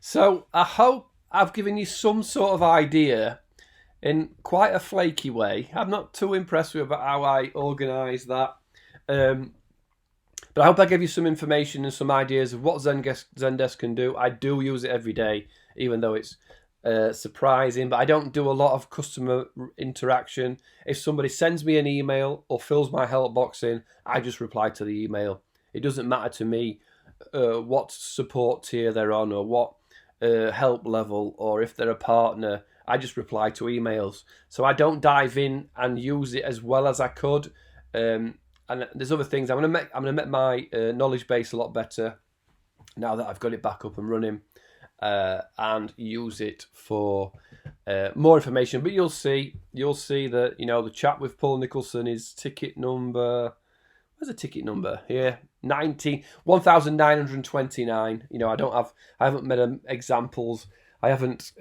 So I hope I've given you some sort of idea in quite a flaky way. I'm not too impressed with about how I organise that. Um, but I hope I gave you some information and some ideas of what Zendesk can do. I do use it every day, even though it's surprising. But I don't do a lot of customer interaction. If somebody sends me an email or fills my help box in, I just reply to the email. It doesn't matter to me what support tier they're on or what help level or if they're a partner. I just reply to emails. So I don't dive in and use it as well as I could. And there's other things. I'm gonna make my knowledge base a lot better now that I've got it back up and running, and use it for more information. But you'll see that the chat with Paul Nicholson is ticket number. Where's the ticket number? Here, 1929. I haven't made examples. I haven't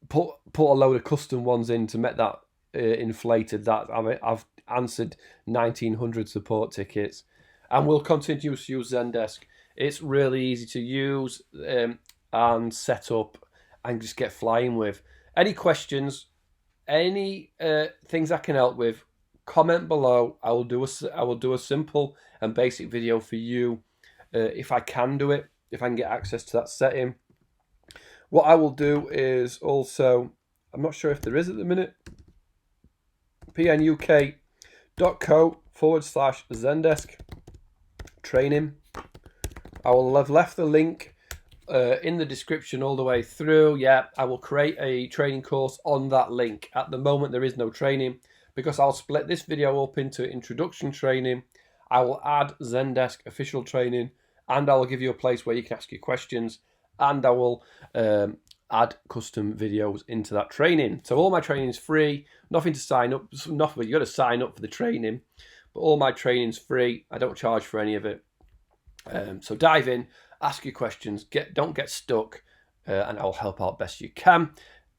put a load of custom ones in to make that inflated. That I've answered 1900 support tickets, and we'll continue to use Zendesk. It's really easy to use and set up, and just get flying with. Any questions? Any things I can help with? Comment below. I will do a simple and basic video for you if I can do it. If I can get access to that setting. What I will do is also, I'm not sure if there is at the minute, pnuk.co/Zendesk training. I will have left the link in the description all the way through. Yeah, I will create a training course on that link. At the moment, there is no training because I'll split this video up into introduction training. I will add Zendesk official training, and I will give you a place where you can ask your questions, and I will add custom videos into that training. So all my training is free, nothing to sign up, nothing, you got to sign up for the training, but all my training's free. I don't charge for any of it. So dive in, ask your questions, don't get stuck, and I'll help out best you can.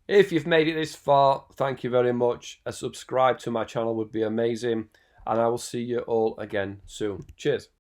If you've made it this far, thank you very much. A subscribe to my channel would be amazing, and I will see you all again soon. Cheers.